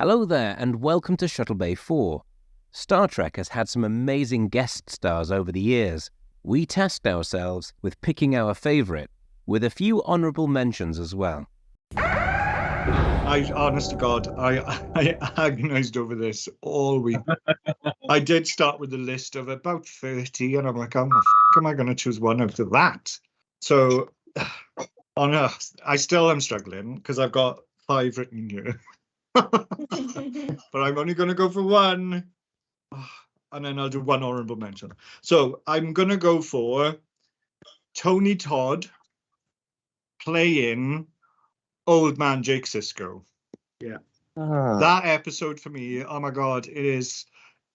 Hello there, and welcome to Shuttlebay 4. Star Trek has had some amazing guest stars over the years. We tasked ourselves with picking our favourite, with a few honourable mentions as well. Honest to God, I agonised over this all week. I did start with a list of about 30, and I'm like, how the f*** am I going to choose one out of that? So, I still am struggling, because I've got 5 written here. But I'm only going to go for one, and then I'll do one honourable mention. So, I'm going to go for Tony Todd playing Old Man Jake Sisko. Yeah. That episode for me, oh my God, it is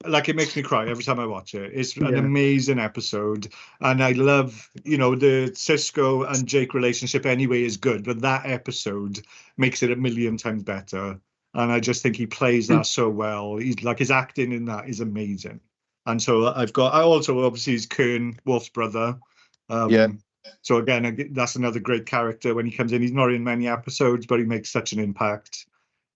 like, it makes me cry every time I watch it. It's an amazing episode. And I love, the Sisko and Jake relationship anyway is good, but that episode makes it a million times better. And I just think he plays that so well. He's like, his acting in that is amazing. And so I also obviously is Kern, Wolf's brother. So again, that's another great character when he comes in. He's not in many episodes, but he makes such an impact.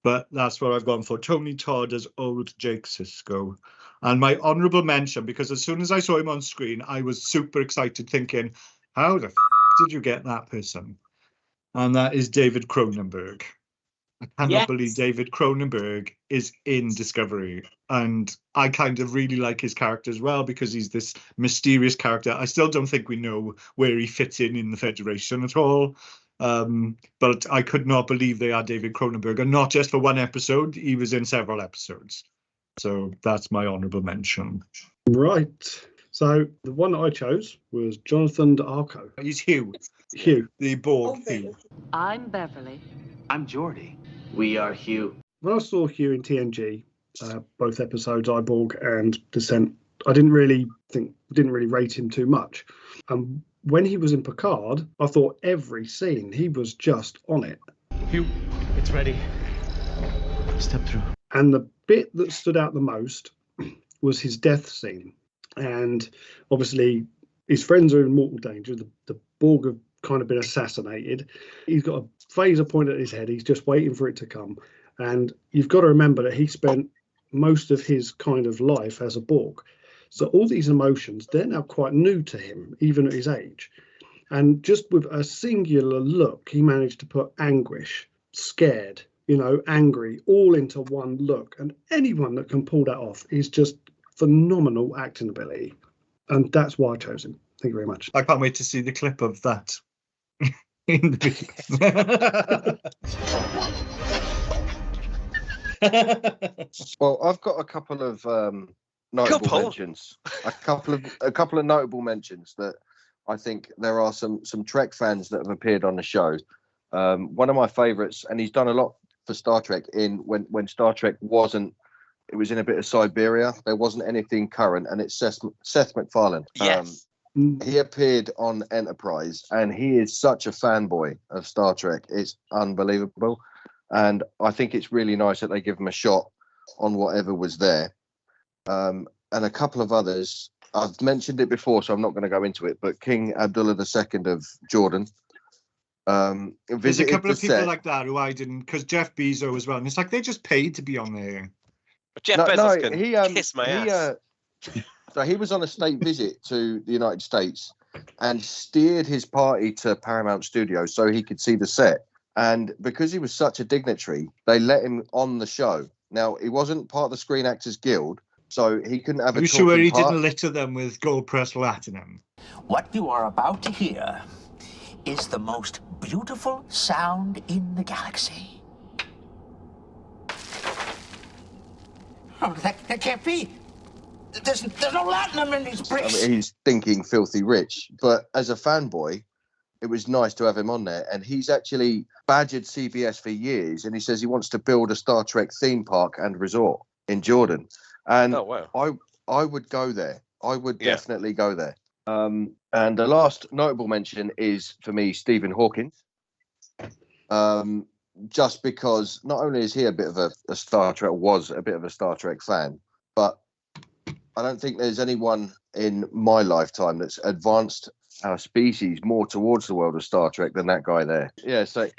But that's what I've gone for. Tony Todd as old Jake Sisko. And my honourable mention, because as soon as I saw him on screen, I was super excited thinking, how the did you get that person? And that is David Cronenberg. I cannot believe David Cronenberg is in Discovery. And I kind of really like his character as well, because he's this mysterious character. I still don't think we know where he fits in the Federation at all. But I could not believe they had David Cronenberg, and not just for one episode, he was in several episodes. So that's my honourable mention. Right. So the one that I chose was Jonathan D'Arco. He's Hugh. Hugh. The Borg Hugh. I'm Beverly. I'm Geordie. We are Hugh. When I saw Hugh in TNG, both episodes, Iborg and Descent, I didn't really rate him too much. When he was in Picard, I thought every scene, he was just on it. Hugh, it's ready. Step through. And the bit that stood out the most was his death scene. And obviously, his friends are in mortal danger. The Borg have kind of been assassinated. He's got a phaser pointed at his head. He's just waiting for it to come. And you've got to remember that he spent most of his kind of life as a Borg. So all these emotions, they're now quite new to him, even at his age. And just with a singular look, he managed to put anguish, scared, angry, all into one look. And anyone that can pull that off is just phenomenal acting ability. And that's why I chose him. Thank you very much. I can't wait to see the clip of that in the video. Well, I've got a couple of notable mentions. A couple of notable mentions that I think there are some Trek fans that have appeared on the show. One of my favourites, and he's done a lot for Star Trek when Star Trek wasn't. It was in a bit of Siberia. There wasn't anything current, and it's Seth MacFarlane. Yes. He appeared on Enterprise, and he is such a fanboy of Star Trek. It's unbelievable. And I think it's really nice that they give him a shot on whatever was there. And a couple of others, I've mentioned it before, so I'm not going to go into it, but King Abdullah II of Jordan. There's a couple of people like that who I didn't, because Jeff Bezos as well. And it's like, they just paid to be on there. But Jeff Bezos can kiss my ass. So he was on a state visit to the United States and steered his party to Paramount Studios so he could see the set. And because he was such a dignitary, they let him on the show. Now, he wasn't part of the Screen Actors Guild, so he couldn't have a talking sure he part. didn't litter them with gold-pressed latinum? What you are about to hear is the most beautiful sound in the galaxy. Oh, that can't be. There's no latinum in these bricks. I mean, he's thinking filthy rich, but as a fanboy, it was nice to have him on there. And he's actually badgered CBS for years, and he says he wants to build a Star Trek theme park and resort in Jordan. And I would go there. I would definitely go there. And the last notable mention is, for me, Stephen Hawking. Just because not only is he a bit of a Star Trek, was a bit of a Star Trek fan, but I don't think there's anyone in my lifetime that's advanced our species more towards the world of Star Trek than that guy there. Yeah, so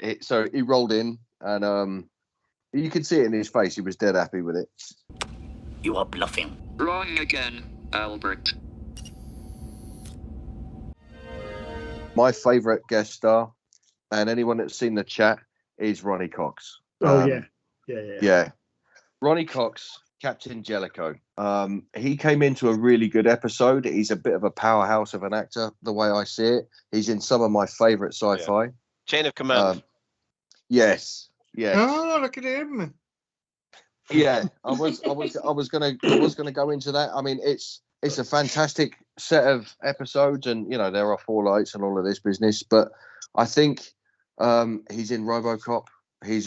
he rolled in, and You could see it in his face. He was dead happy with it. You are bluffing. Wrong again, Albert. My favourite guest star, and anyone that's seen the chat, is Ronnie Cox. Oh, yeah. Ronnie Cox, Captain Jellicoe. He came into a really good episode. He's a bit of a powerhouse of an actor, the way I see it. He's in some of my favourite sci-fi. Chain of Command. Yes. Oh, look at him. Yeah, I was gonna go into that. I mean, it's a fantastic set of episodes, and there are 4 lights and all of this business. But I think he's in RoboCop. He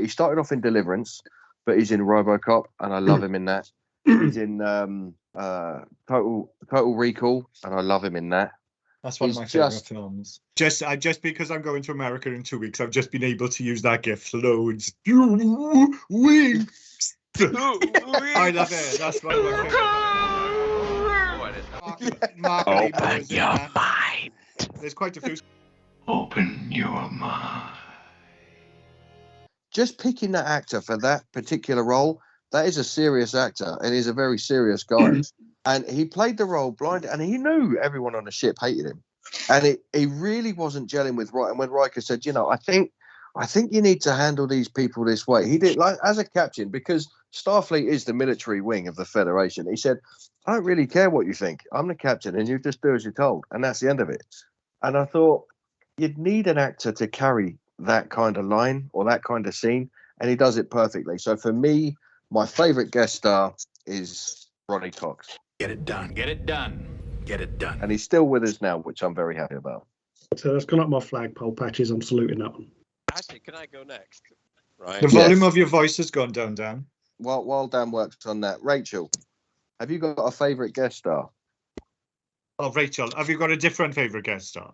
started off in Deliverance, but he's in RoboCop, and I love him in that. He's in Total Recall, and I love him in that. That's one of my favorite films. Just because I'm going to America in 2 weeks, I've just been able to use that gift loads. Wings. I love it. That's one of my favorite. Open your mind. There's quite a few. Open your mind. Just picking that actor for that particular role, that is a serious actor, and he's a very serious guy. And he played the role blind, and he knew everyone on the ship hated him. And he really wasn't gelling with Riker. And when Riker said, I think you need to handle these people this way, he did, like, as a captain, because Starfleet is the military wing of the Federation. He said, I don't really care what you think. I'm the captain, and you just do as you're told. And that's the end of it. And I thought, you'd need an actor to carry that kind of line or that kind of scene, and he does it perfectly. So for me, my favourite guest star is Ronnie Cox. Get it done. Get it done. Get it done. And he's still with us now, which I'm very happy about. So that's gone up my flagpole, Patches. I'm saluting that one. Actually, can I go next? Right. The volume of your voice has gone down, Dan. While Dan works on that, Rachel, have you got a favourite guest star? Oh, Rachel, have you got a different favourite guest star?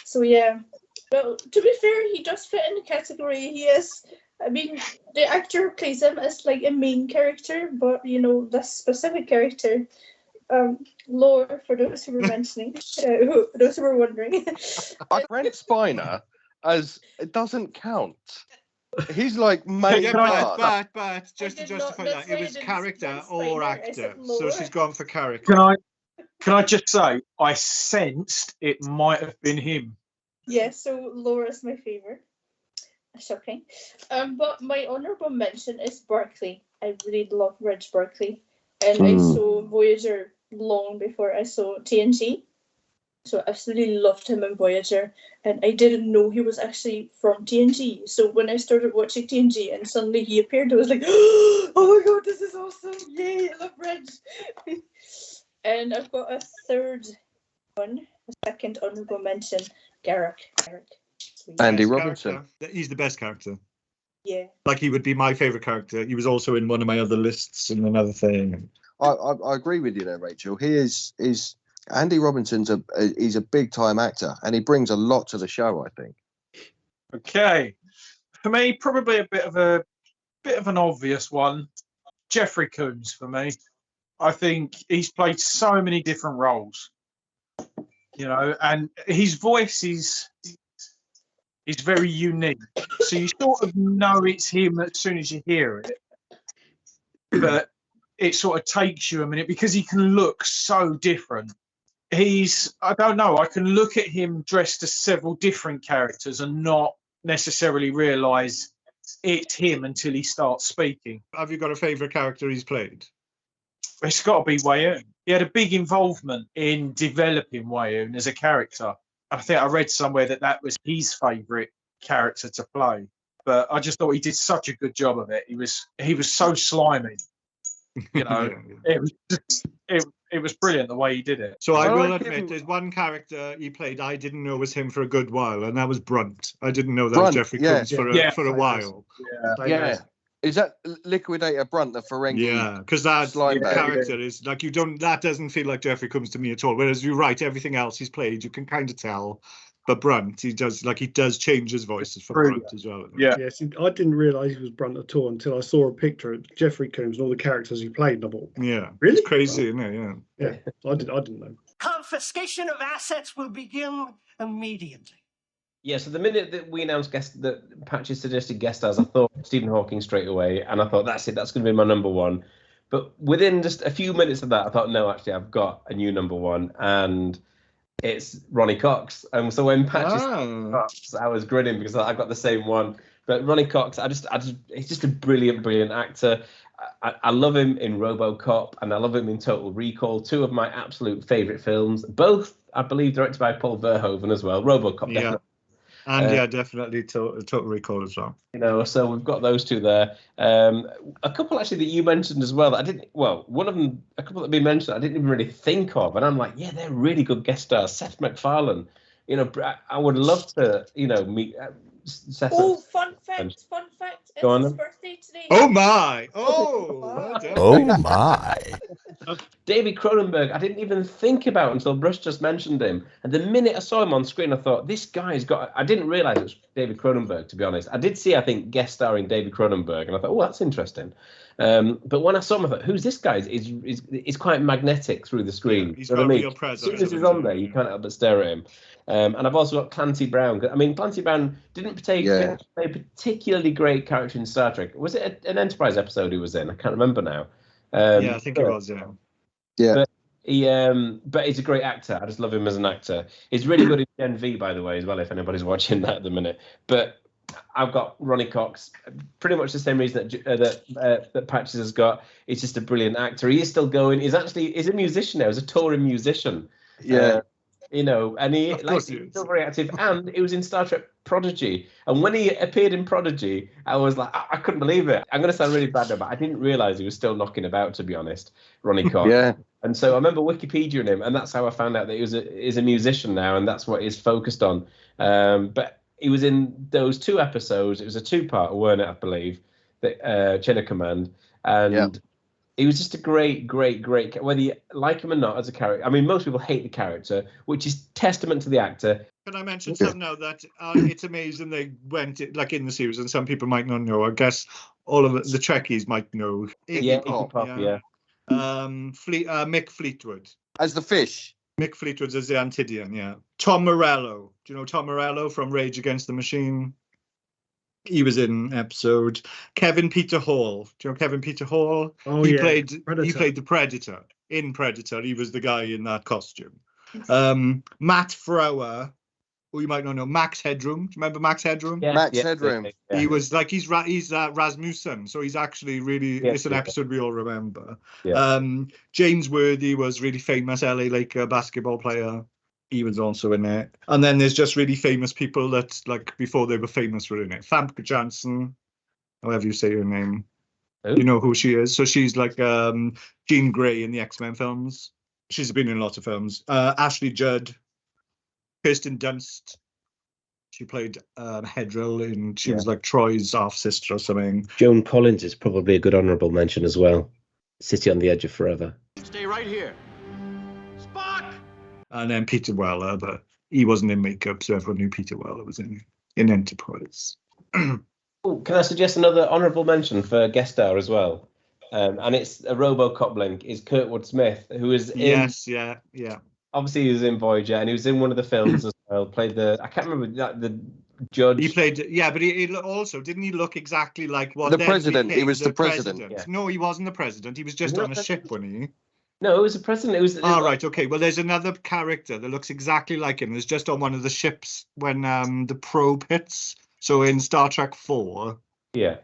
So yeah, well, to be fair, he does fit in the category. He is. I mean, the actor who plays him is like a main character, but this specific character, Lore, for those who were mentioning, those who were wondering. Brent Spiner, as it doesn't count. He's like main but just to justify that, it was character or actor, so she's gone for character. Can I just say, I sensed it might have been him. Yeah, so Laura's my favourite. Shocking. But my honourable mention is Barclay. I really love Reg Barclay. And I saw Voyager long before I saw TNG. So I absolutely loved him in Voyager. And I didn't know he was actually from TNG. So when I started watching TNG and suddenly he appeared, I was like, oh my god, this is awesome. Yay, I love Reg. And I've got a third one, a second honourable mention, Garak. Andy Robinson. He's the best character. Yeah. Like, he would be my favourite character. He was also in one of my other lists and another thing. I agree with you there, Rachel. He is Andy Robinson's he's a big time actor, and he brings a lot to the show, I think. Okay. For me, probably a bit of an obvious one. Jeffrey Combs for me. I think he's played so many different roles, and his voice is very unique. So you sort of know it's him as soon as you hear it, but it sort of takes you a minute because he can look so different. I don't know, I can look at him dressed as several different characters and not necessarily realise it's him until he starts speaking. Have you got a favourite character he's played? It's got to be Weyoun. He had a big involvement in developing Weyoun as a character. I think I read somewhere that was his favourite character to play. But I just thought he did such a good job of it. He was so slimy. It was brilliant the way he did it. So I will admit, there's one character he played I didn't know was him for a good while, and that was Brunt. I didn't know that was Jeffrey Combs for a while. Yeah. Is that Liquidator Brunt, the Ferengi? Yeah, because that character is like, that doesn't feel like Jeffrey Combs to me at all. Whereas you're right, everything else he's played, you can kind of tell. But Brunt, he does change his voices for Brunt as well. Yeah. Yes, I didn't realise he was Brunt at all until I saw a picture of Jeffrey Combs and all the characters he played. And I thought, yeah, really? It's crazy, isn't it? Yeah. I didn't know. Confiscation of assets will begin immediately. Yeah, so the minute that we announced that Patches suggested guest stars, I thought Stephen Hawking straight away, and I thought, that's it, that's going to be my number one. But within just a few minutes of that, I thought, no, actually, I've got a new number one, and it's Ronnie Cox. So when Patches Cox, I was grinning because I got the same one. But Ronnie Cox, he's just a brilliant, brilliant actor. I love him in RoboCop, and I love him in Total Recall, two of my absolute favourite films. Both, I believe, directed by Paul Verhoeven as well. RoboCop, definitely. And definitely Total Recall as well. You know, so we've got those two there. A couple actually that you mentioned as well. One of them, a couple that have been mentioned, I didn't even really think of, and I'm like, yeah, they're really good guest stars. Seth MacFarlane. You know, I would love to, meet Seth. Oh, fun fact! It's his birthday today. Oh my! Oh my! David Cronenberg, I didn't even think about until Bruce just mentioned him. And the minute I saw him on screen, I thought, this guy's got... I didn't realise it was David Cronenberg, to be honest. I did see, I think, guest starring David Cronenberg, and I thought, oh, that's interesting. But when I saw him, I thought, who's this guy? He's quite magnetic through the screen. Yeah, he's got a real presence. As soon as he's on there, you can't help but stare at him. And I've also got Clancy Brown. I mean, Clancy Brown didn't play a particularly great character in Star Trek. Was it an Enterprise episode he was in? I can't remember now. I think it was, yeah. Yeah. But he's a great actor. I just love him as an actor. He's really good in Gen V, by the way, as well, if anybody's watching that at the minute. But I've got Ronnie Cox, pretty much the same reason that Patches has got. He's just a brilliant actor. He is still going. He's a musician now. He's a touring musician. Yeah. And he's still very active. And he was in Star Trek Prodigy. And when he appeared in Prodigy, I was like, I couldn't believe it. I'm going to sound really bad now, but I didn't realise he was still knocking about, to be honest, Ronnie Cox. Yeah. And so I remember Wikipediaing him, and that's how I found out that he's a musician now, and that's what he's focused on. But he was in those two episodes. It was a two-part, weren't it, I believe, Chain of Command. And he was just a great, whether you like him or not as a character. I mean, most people hate the character, which is testament to the actor. Can I mention something now that it's amazing they went like in the series, and some people might not know. I guess all of the Trekkies might know. Iggy Pop. Mick Fleetwood as the fish. Mick Fleetwood as the Antidian. Yeah. Tom Morello. Do you know Tom Morello from Rage Against the Machine? He was in episode. Kevin Peter Hall. Do you know Kevin Peter Hall? Oh, he played the Predator in Predator. He was the guy in that costume. Matt Frower, who you might not know, Max Headroom. Do you remember Max Headroom? Max Headroom. Yeah. He was like he's Rasmussen, so he's actually really. It's an episode we all remember. Yeah. James Worthy was really famous LA Laker basketball player. He was also in it. And then there's just really famous people that, like, before they were famous were in it. Famke Janssen, however you say her name. Who? You know who she is. So she's like Jean Grey in the X-Men films. She's been in lots of films. Ashley Judd, Kirsten Dunst. She played Hedrill, and she was like Troy's half-sister or something. Joan Collins is probably a good honourable mention as well. City on the Edge of Forever. Stay right here. And then Peter Weller, but he wasn't in makeup, so everyone knew Peter Weller was in Enterprise. Can I suggest another honourable mention for guest star as well? And it's a RoboCop link. Is Kurtwood Smith, who is in... Yes, yeah. Obviously, he was in Voyager, and he was in one of the films as well. Played I can't remember the judge. He played, but he also didn't he look exactly like what the president? He was the president. Yeah. No, he wasn't the president. He was just on a ship, wasn't he? No, it was the president. It was. Right. Okay. Well, there's another character that looks exactly like him. It's just on one of the ships when the probe hits. So in Star Trek 4. Yeah.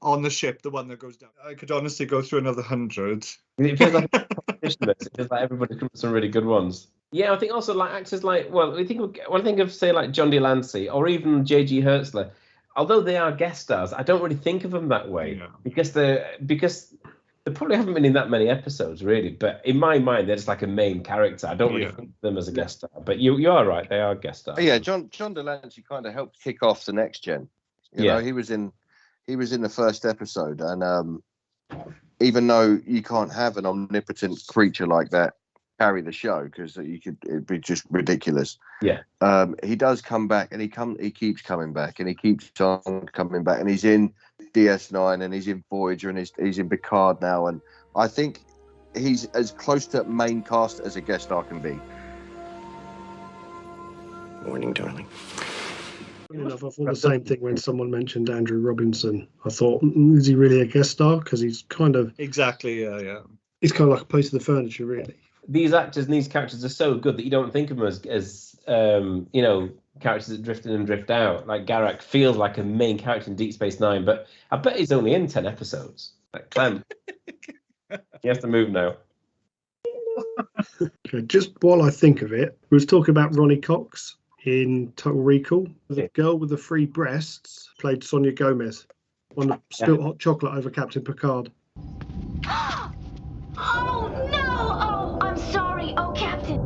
On the ship, the one that goes down. I could honestly go through another 100. It feels like a competition. It feels like everybody comes with some really good ones. Yeah, I think also like actors like when I think of say like John Delancey or even J.G. Hertzler, although they are guest stars, I don't really think of them that way because they probably haven't been in that many episodes really. But in my mind, they're just like a main character. I don't really think of them as a guest star. But you are right, they are guest stars. Yeah, John Delancey kind of helped kick off the Next Gen. You know, he was in the first episode, and even though you can't have an omnipotent creature like that carry the show because it'd be just ridiculous. Yeah. He does come back, and he keeps coming back, and he keeps on coming back, and he's in DS9, and he's in Voyager, and he's in Picard now, and I think he's as close to main cast as a guest star can be. Morning, darling. I thought the same thing when someone mentioned Andrew Robinson. I thought, is he really a guest star? Because he's kind of exactly, yeah. He's kind of like a piece of the furniture, really. These actors and these characters are so good that you don't think of them as characters that drift in and drift out. Like Garak feels like a main character in Deep Space Nine, but I bet he's only in 10 episodes. Like Clem, he has to move now. Okay, just while I think of it, we was talking about Ronnie Cox in Total Recall. The girl with the 3 breasts played Sonia Gomez on the spilt hot chocolate over Captain Picard. Oh no! Oh, I'm sorry. Oh, Captain.